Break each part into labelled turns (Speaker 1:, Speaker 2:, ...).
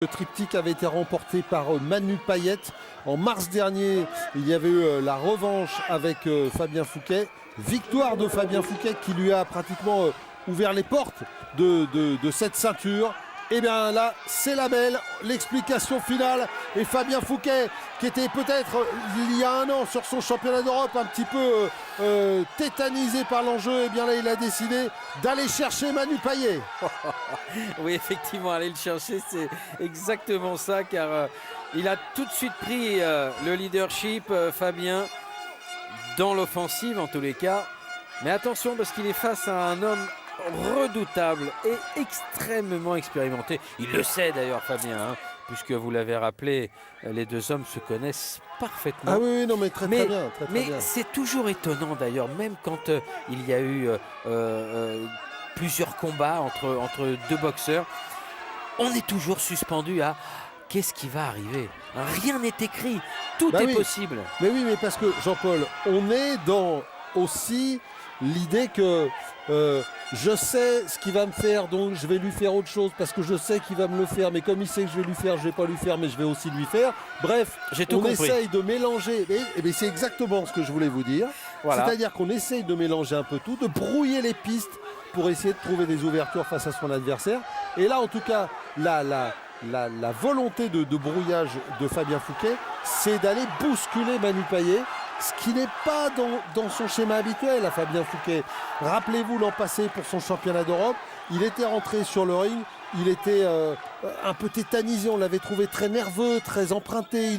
Speaker 1: Le triptyque avait été remporté par Manu Payet. En mars dernier, il y avait eu la revanche avec Fabien Fouquet. Victoire de Fabien Fouquet qui lui a pratiquement ouvert les portes de cette ceinture. Et bien là, c'est la belle, l'explication finale. Et Fabien Fouquet, qui était peut-être il y a un an sur son championnat d'Europe un petit peu tétanisé par l'enjeu, et bien là, il a décidé d'aller chercher Manu Payet.
Speaker 2: Oui, effectivement, aller le chercher, c'est exactement ça, car il a tout de suite pris le leadership, Fabien, dans l'offensive en tous les cas. Mais attention, parce qu'il est face à un homme redoutable et extrêmement expérimenté. Il le sait d'ailleurs, Fabien, hein, puisque vous l'avez rappelé, les deux hommes se connaissent parfaitement.
Speaker 1: Ah oui, non, mais très bien. Très
Speaker 2: mais
Speaker 1: bien.
Speaker 2: c'est toujours étonnant d'ailleurs, même quand il y a eu plusieurs combats entre deux boxeurs, on est toujours suspendu à qu'est-ce qui va arriver. Rien n'est écrit, tout est possible.
Speaker 1: Mais oui, mais parce que Jean-Paul, on est dans aussi l'idée que je sais ce qu'il va me faire, donc je vais lui faire autre chose parce que je sais qu'il va me le faire, mais comme il sait que je vais lui faire, je vais pas lui faire, mais je vais aussi lui faire. Bref, on essaye de mélanger, et c'est exactement ce que je voulais vous dire. Voilà. C'est-à-dire qu'on essaye de mélanger un peu tout, de brouiller les pistes pour essayer de trouver des ouvertures face à son adversaire. Et là, en tout cas, la volonté de brouillage de Fabien Fouquet, c'est d'aller bousculer Manu Payet, ce qui n'est pas dans son schéma habituel à Fabien Fouquet. Rappelez-vous l'an passé pour son championnat d'Europe, il était rentré sur le ring, il était un peu tétanisé, on l'avait trouvé très nerveux, très emprunté,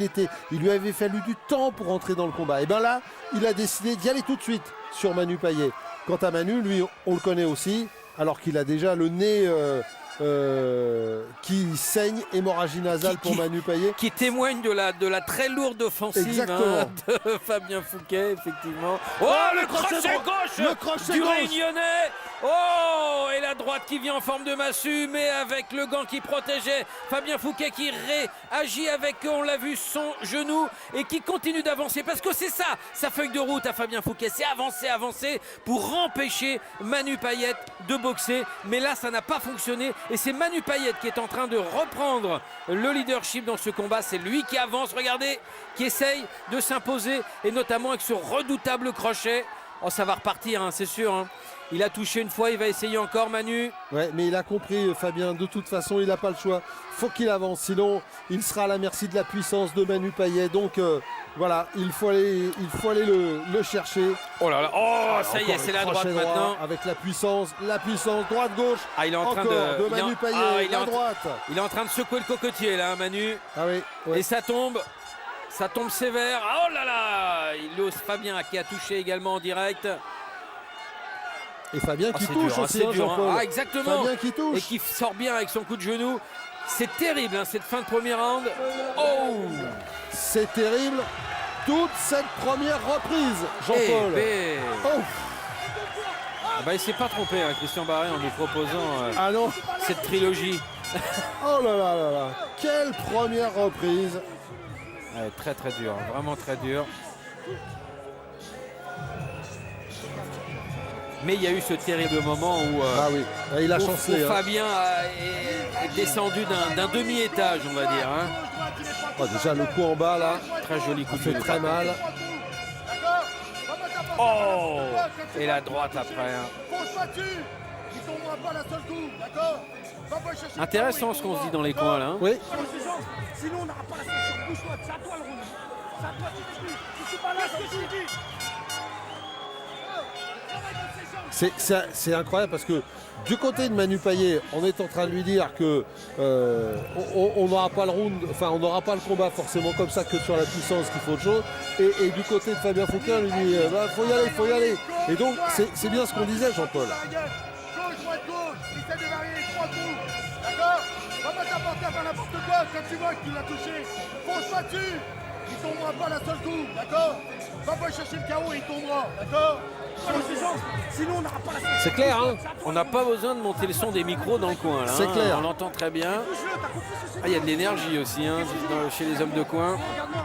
Speaker 1: il lui avait fallu du temps pour rentrer dans le combat. Et bien là, il a décidé d'y aller tout de suite sur Manu Payet. Quant à Manu, lui, on le connaît aussi, alors qu'il a déjà le nez qui saigne, hémorragie nasale pour Manu Payet.
Speaker 2: Qui témoigne de la très lourde offensive de Fabien Fouquet, effectivement. Oh, le crochet gauche du Réunionnais. Oh, et la droite qui vient en forme de massue, mais avec le gant qui protégeait Fabien Fouquet qui réagit avec, on l'a vu, son genou et qui continue d'avancer. Parce que c'est ça, sa feuille de route à Fabien Fouquet, c'est avancer pour empêcher Manu Payet de boxer. Mais là, ça n'a pas fonctionné. Et c'est Manu Payet qui est en train de reprendre le leadership dans ce combat. C'est lui qui avance, regardez, qui essaye de s'imposer, et notamment avec ce redoutable crochet. Oh, ça va repartir, hein, c'est sûr. Hein. Il a touché une fois, il va essayer encore, Manu.
Speaker 1: Ouais, mais il a compris, Fabien, de toute façon, il n'a pas le choix. Faut qu'il avance, sinon il sera à la merci de la puissance de Manu Payet. Donc voilà, il faut aller le chercher.
Speaker 2: Oh là là, oh, ça y est, c'est la droite maintenant.
Speaker 1: Avec la puissance, droite-gauche.
Speaker 2: Ah, il est en train
Speaker 1: de Manu Payet, la droite.
Speaker 2: Il est en train de secouer le cocotier, là, Manu.
Speaker 1: Ah oui. Ouais.
Speaker 2: Et ça tombe sévère. Oh là là, il ose Fabien qui a touché également en direct.
Speaker 1: Et Fabien qui touche
Speaker 2: dur,
Speaker 1: aussi, Jean-Paul.
Speaker 2: Ah, exactement.
Speaker 1: Fabien qui touche.
Speaker 2: Et qui sort bien avec son coup de genou. C'est terrible, hein, cette fin de premier round. Oh,
Speaker 1: c'est terrible. Toute cette première reprise, Jean-Paul.
Speaker 2: Oh. Ah bah, il ne s'est pas trompé, hein, Christian Barré, en nous proposant cette trilogie.
Speaker 1: Oh là là là là. Quelle première reprise.
Speaker 2: Ouais, très très dur, hein, vraiment très dur. Mais il y a eu ce terrible moment où,
Speaker 1: il a chancé,
Speaker 2: Fabien est descendu d'un demi-étage, on va dire. Hein.
Speaker 1: Oh, déjà le coup en bas là,
Speaker 2: très joli coup de
Speaker 1: genou. Très mal.
Speaker 2: Oh, et la droite après. Hein. Intéressant ce qu'on se dit dans les coins là. Hein.
Speaker 1: Oui.
Speaker 3: Sinon on n'aura pas la ceinture. Bouge-toi, c'est à toi le round. C'est à toi, tu suis pas là, ce que je dis.
Speaker 1: C'est incroyable parce que du côté de Manu Payet, on est en train de lui dire que on n'aura pas le round, enfin on n'aura pas le combat forcément comme ça, que sur la puissance qu'il faut autre chose. Et du côté de Fabien Fouquet, on lui dit faut y aller. Et donc c'est bien ce qu'on disait, Jean-Paul.
Speaker 3: Gauche, droite, essaie de varier les trois coups. D'accord? Va pas t'apporter à faire n'importe quoi quand tu vois qu'il l'a touché. Fonce pas dessus. Il tombera pas d'un seul coup, d'accord? Va pas chercher le KO et il tombera, d'accord? Sinon on n'aura pas la ceinture.
Speaker 1: C'est clair, hein?
Speaker 2: On n'a pas besoin de monter le son des micros dans le coin là.
Speaker 1: C'est clair.
Speaker 2: On l'entend très bien. Ah, il y a de l'énergie aussi hein, chez les hommes de coin.
Speaker 3: Regarde-moi.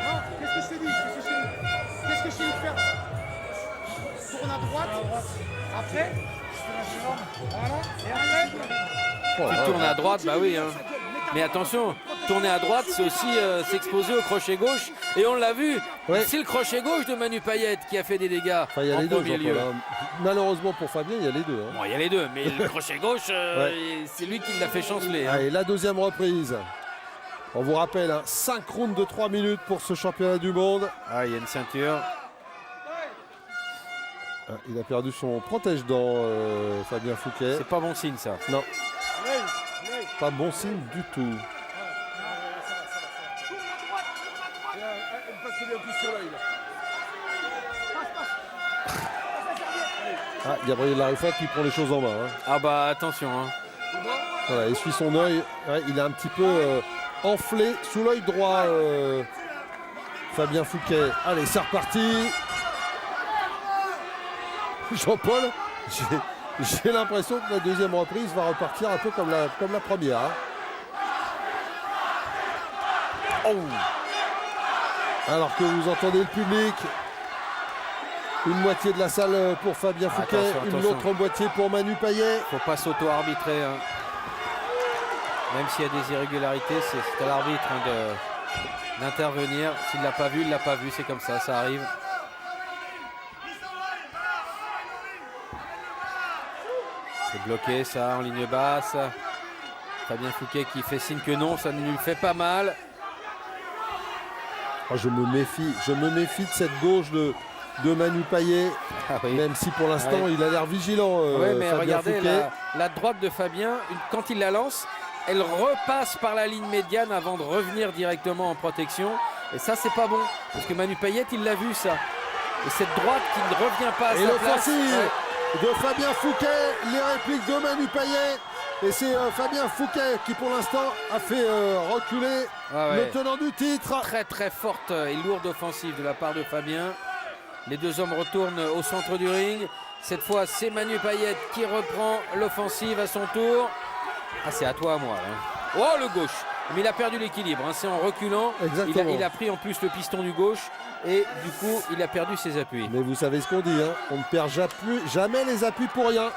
Speaker 3: Non, qu'est-ce que je t'ai dit? Qu'est-ce que je t'ai dit de faire? Tourne à droite. Après. Voilà. Et après.
Speaker 2: Tu tournes à droite, bah oui. Hein. Mais attention, tourner à droite, c'est aussi s'exposer au crochet gauche. Et on l'a vu, c'est le crochet gauche de Manu Payette qui a fait des dégâts.
Speaker 1: Enfin, il y a les deux, malheureusement pour Fabien, il y a les deux. Hein.
Speaker 2: Bon, il y a les deux, mais le crochet gauche, c'est lui qui l'a fait chanceler. Hein.
Speaker 1: Allez, la deuxième reprise. On vous rappelle, 5 rounds de 3 minutes pour ce championnat du monde.
Speaker 2: Ah, il y a une ceinture.
Speaker 1: Il a perdu son protège-dents, Fabien Fouquet.
Speaker 2: C'est pas bon signe, ça.
Speaker 1: Non. Pas bon signe du tout. Gabriel Larifat qui prend les choses en main. Hein.
Speaker 2: Ah bah attention. Hein.
Speaker 1: Voilà, il suit son œil. Il a un petit peu enflé sous l'œil droit. Fabien Fouquet. Allez, c'est reparti. Jean-Paul, j'ai l'impression que la deuxième reprise va repartir un peu comme la première. Hein. Oh. Alors que vous entendez le public, une moitié de la salle pour Fabien Fouquet, une autre moitié pour Manu Payet.
Speaker 2: Faut pas s'auto-arbitrer. Hein. Même s'il y a des irrégularités, c'est à l'arbitre d'intervenir. S'il ne l'a pas vu, il ne l'a pas vu. C'est comme ça, ça arrive. C'est bloqué ça en ligne basse. Fabien Fouquet qui fait signe que non, ça ne lui fait pas mal.
Speaker 1: Oh, je me méfie de cette gauche de Manu Payet, même si pour l'instant il a l'air vigilant.
Speaker 2: Mais
Speaker 1: Fabien
Speaker 2: regardez
Speaker 1: Fouquet.
Speaker 2: La droite de Fabien, quand il la lance, elle repasse par la ligne médiane avant de revenir directement en protection. Et ça, c'est pas bon, parce que Manu Payet, il l'a vu ça. Et cette droite qui ne revient pas à sa place.
Speaker 1: De Fabien Fouquet, les répliques de Manu Payet. Et c'est Fabien Fouquet qui pour l'instant a fait reculer le tenant du titre.
Speaker 2: Très très forte et lourde offensive de la part de Fabien. Les deux hommes retournent au centre du ring. Cette fois c'est Manu Payet qui reprend l'offensive à son tour. Ah, c'est à toi à moi là. Oh, le gauche. Mais il a perdu l'équilibre, hein. C'est en reculant. Il a pris en plus le piston du gauche. Et du coup, il a perdu ses appuis.
Speaker 1: Mais vous savez ce qu'on dit, hein, on ne perd jamais les appuis pour rien.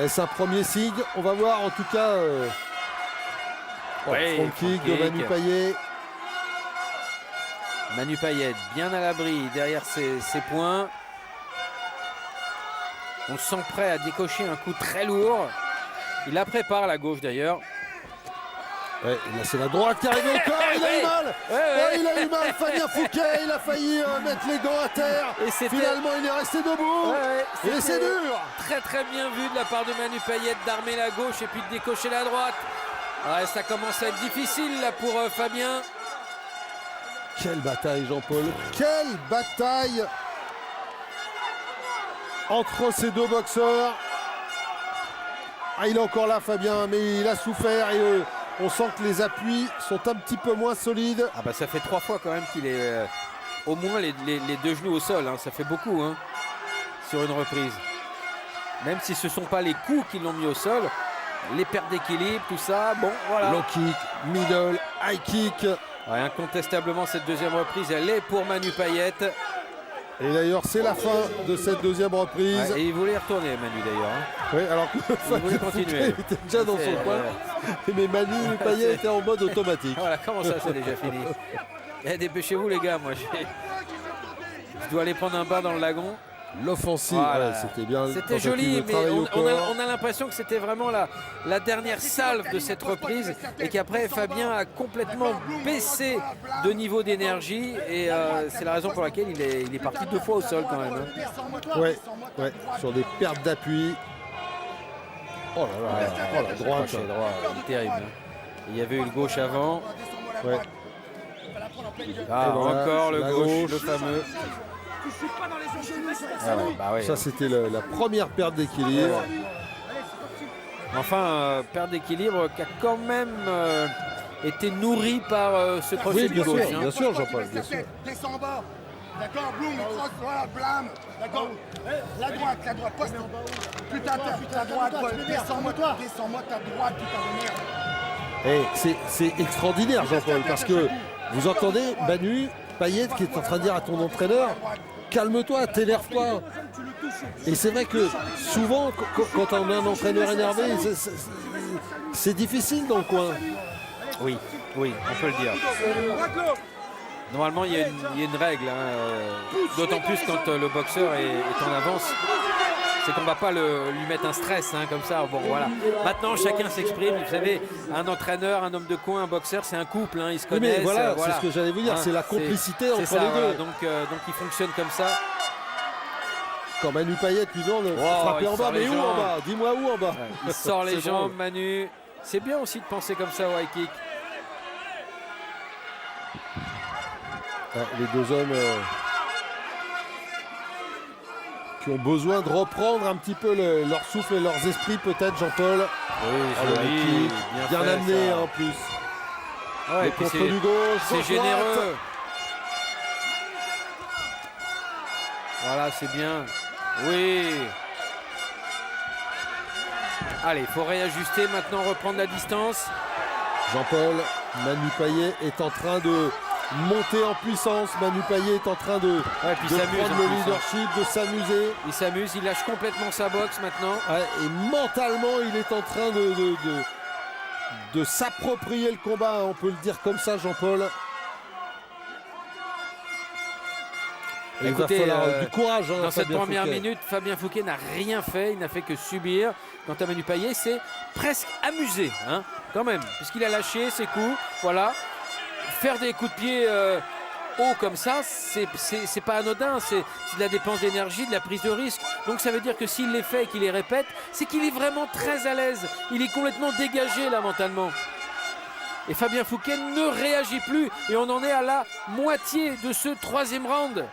Speaker 1: C'est un premier signe. On va voir en tout cas front kick de Manu Payet.
Speaker 2: Manu Payet bien à l'abri derrière ses points. On se sent prêt à décocher un coup très lourd. Il la prépare la gauche d'ailleurs.
Speaker 1: Là c'est la droite qui arrive au corps, il a eu mal. Il a eu mal, Fabien Fouquet, il a failli mettre les gants à terre. Et finalement il est resté debout. Et c'est dur.
Speaker 2: Très très bien vu de la part de Manu Payet d'armer la gauche et puis de décocher la droite. Ça commence à être difficile là pour Fabien.
Speaker 1: Quelle bataille, Jean-Paul. Quelle bataille entre ces deux boxeurs. Il est encore là, Fabien, mais il a souffert et on sent que les appuis sont un petit peu moins solides.
Speaker 2: Ça fait 3 fois quand même qu'il est au moins les deux genoux au sol. Hein. Ça fait beaucoup sur une reprise. Même si ce ne sont pas les coups qui l'ont mis au sol, les pertes d'équilibre, tout ça, bon voilà.
Speaker 1: Low kick, middle, high kick.
Speaker 2: Incontestablement, cette deuxième reprise, elle est pour Manu Payet.
Speaker 1: Et d'ailleurs, c'est la fin de cette deuxième reprise.
Speaker 2: Et il voulait y retourner, Manu, d'ailleurs.
Speaker 1: Oui, alors que
Speaker 2: il voulait continuer.
Speaker 1: Il était déjà dans son coin. Mais Manu Payet était en mode automatique.
Speaker 2: Voilà, comment ça, c'est déjà fini. Dépêchez-vous, les gars. Moi, je dois aller prendre un bain dans le lagon.
Speaker 1: L'offensive, c'était bien.
Speaker 2: C'était joli, mais on a l'impression que c'était vraiment la dernière salve de cette reprise et qu'après Fabien a complètement baissé de niveau d'énergie et c'est la raison pour laquelle il est parti 2 fois au sol quand même. Hein.
Speaker 1: Ouais, sur des pertes d'appui. Oh là là, la droite.
Speaker 2: Terrible. Hein. Il y avait eu le gauche avant.
Speaker 1: Ouais.
Speaker 2: Encore le gauche, le fameux.
Speaker 1: Ça c'était la première perte d'équilibre.
Speaker 2: Enfin, perte d'équilibre qui a quand même été nourrie par ce crochet du gauche.
Speaker 1: Bien sûr, Jean-Paul, bien sûr.
Speaker 3: Descends en bas. D'accord, Bloom, il croise, voilà, blâme. D'accord. La droite, poste. Putain, ta droite, descends-moi ta droite, putain de merde.
Speaker 1: C'est extraordinaire, Jean-Paul, parce que vous entendez Manu Payet qui est en train de dire à ton entraîneur, calme-toi, t'énerve-toi. Et c'est vrai que souvent, quand on a un entraîneur énervé, C'est difficile dans le coin.
Speaker 2: Oui, oui, on peut le dire. Normalement, il y a une règle, d'autant plus quand le boxeur est en avance. C'est qu'on ne va pas lui mettre un stress comme ça. Bon, voilà. Maintenant, chacun s'exprime. Vous savez, un entraîneur, un homme de coin, un boxeur, c'est un couple. Ils se connaissent.
Speaker 1: Mais voilà, c'est ce que j'allais vous dire. C'est la complicité entre les deux.
Speaker 2: Voilà. Donc, ils fonctionnent comme ça.
Speaker 1: Quand Manu Payet lui donne frapper en bas, mais où en bas? Dis-moi où en bas.
Speaker 2: Ouais, il sort les jambes, Manu. C'est bien aussi de penser comme ça au high kick.
Speaker 1: Les deux hommes qui ont besoin de reprendre un petit peu leur souffle et leurs esprits, peut-être, Jean-Paul.
Speaker 2: Oui,
Speaker 1: bien amené en plus.
Speaker 2: Ouais,
Speaker 1: contre du gauche,
Speaker 2: c'est généreux. Voilà, c'est bien. Oui. Allez, il faut réajuster maintenant, reprendre la distance.
Speaker 1: Jean-Paul, Manu Payet est en train de monter en puissance. Manu Payet est en train de prendre le leadership, de s'amuser.
Speaker 2: Il s'amuse, il lâche complètement sa boxe maintenant.
Speaker 1: Et mentalement, il est en train de s'approprier le combat, on peut le dire comme ça, Jean-Paul.
Speaker 2: Écoutez,
Speaker 1: il va falloir du courage.
Speaker 2: Dans cette première
Speaker 1: Fouquet.
Speaker 2: minute, Fabien Fouquet n'a rien fait, il n'a fait que subir. Quant à Manu Payet, c'est presque amusé, quand même, puisqu'il a lâché ses coups. Voilà. Faire des coups de pied hauts comme ça, c'est pas anodin, c'est de la dépense d'énergie, de la prise de risque. Donc ça veut dire que s'il les fait et qu'il les répète, c'est qu'il est vraiment très à l'aise. Il est complètement dégagé là mentalement. Et Fabien Fouquet ne réagit plus. Et on en est à la moitié de ce troisième round.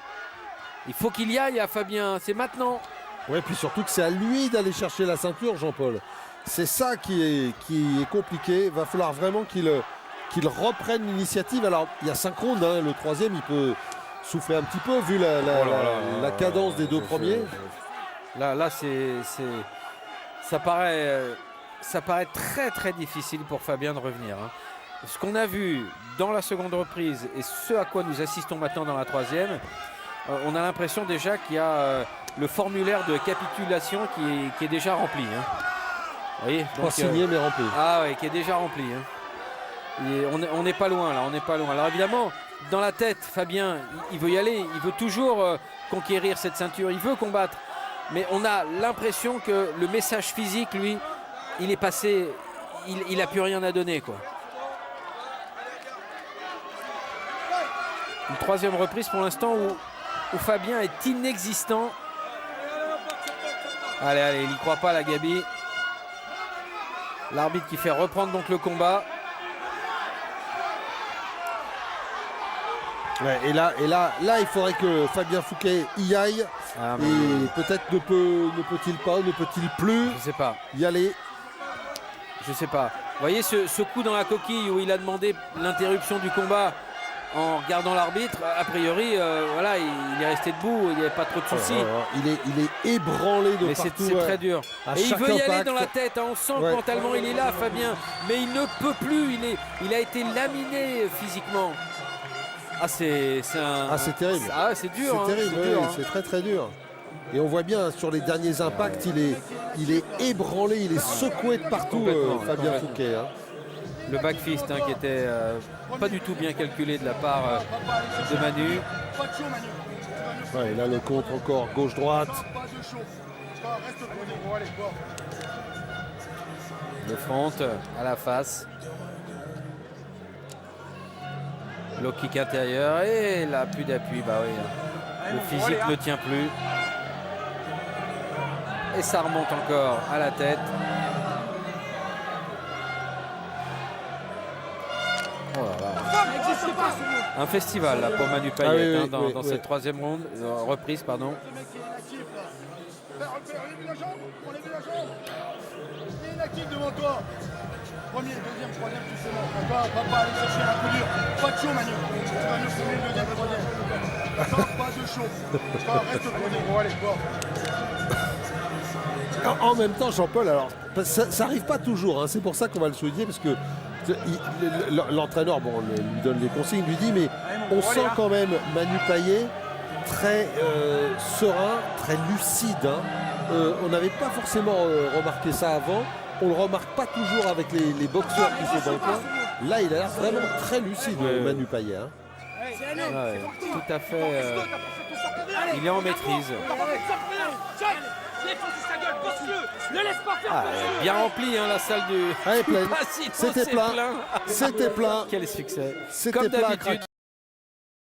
Speaker 2: Il faut qu'il y aille à Fabien, c'est maintenant.
Speaker 1: Oui, puis surtout que c'est à lui d'aller chercher la ceinture, Jean-Paul. C'est ça qui est compliqué. Il va falloir vraiment qu'il reprenne l'initiative. Alors, il y a 5 rounds. Le troisième, il peut souffler un petit peu vu la cadence des deux premiers.
Speaker 2: Là, ça paraît très très difficile pour Fabien de revenir. Ce qu'on a vu dans la seconde reprise et ce à quoi nous assistons maintenant dans la troisième, on a l'impression déjà qu'il y a le formulaire de capitulation qui est déjà rempli. Vous voyez, donc,
Speaker 1: pas signé mais rempli.
Speaker 2: Ah oui, qui est déjà rempli. Et on n'est pas loin là, on n'est pas loin. Alors évidemment, dans la tête, Fabien, il veut y aller, il veut toujours conquérir cette ceinture, il veut combattre. Mais on a l'impression que le message physique, lui, il est passé, il n'a plus rien à donner, quoi. Une troisième reprise pour l'instant où Fabien est inexistant. Allez, il n'y croit pas, la Gabi. L'arbitre qui fait reprendre donc le combat.
Speaker 1: Ouais, et là, il faudrait que Fabien Fouquet y aille. Et peut-être ne peut-il plus
Speaker 2: Je sais pas.
Speaker 1: Y aller.
Speaker 2: Je sais pas. Vous voyez ce coup dans la coquille où il a demandé l'interruption du combat en regardant l'arbitre, a priori, voilà, il est resté debout, il n'y avait pas trop de soucis.
Speaker 1: Il est ébranlé de
Speaker 2: mais
Speaker 1: partout.
Speaker 2: C'est très dur. Et il veut y aller dans la tête, on sent que mentalement il est là, Fabien, mais il ne peut plus, il a été laminé physiquement. C'est
Speaker 1: terrible.
Speaker 2: C'est dur.
Speaker 1: C'est terrible, c'est très très dur. Et on voit bien sur les derniers impacts, il est ébranlé, il est secoué de partout, Fabien Fouquet.
Speaker 2: Le back fist qui était pas du tout bien calculé de la part de Manu.
Speaker 1: Et là le contre encore gauche-droite.
Speaker 2: Le front à la face. Low kick intérieur et là plus d'appui. Bah oui, le physique ne tient plus. Et ça remonte encore à la tête. Oh là là. Un festival là, pour Manu Payet dans cette troisième reprise. Pardon.
Speaker 3: Inactif devant toi. Premier, deuxième, troisième, tu sais non. D'accord, on va pas aller chercher un coup dur. Pas de chaud, Manu. Tu vas le premier, deuxième, troisième. D'accord, pas de chaud. D'accord, reste premier. Bon, allez, bon.
Speaker 1: En même temps, Jean-Paul, alors ça n'arrive pas toujours. C'est pour ça qu'on va le souligner parce que l'entraîneur, lui donne les consignes, lui dit, mais on sent quand même Manu Payet très serein, très lucide. On n'avait pas forcément remarqué ça avant. on le remarque pas toujours avec les boxeurs qui sont dans le coin. Là, il a l'air vraiment très lucide, Manu Payet. Hein.
Speaker 2: Ouais, tout à fait. Il est en maîtrise. Bien rempli hein, la salle du.
Speaker 1: C'était plein. C'était plein.
Speaker 2: Quel succès.
Speaker 1: C'était
Speaker 2: Comme
Speaker 1: plein.
Speaker 2: d'habitude.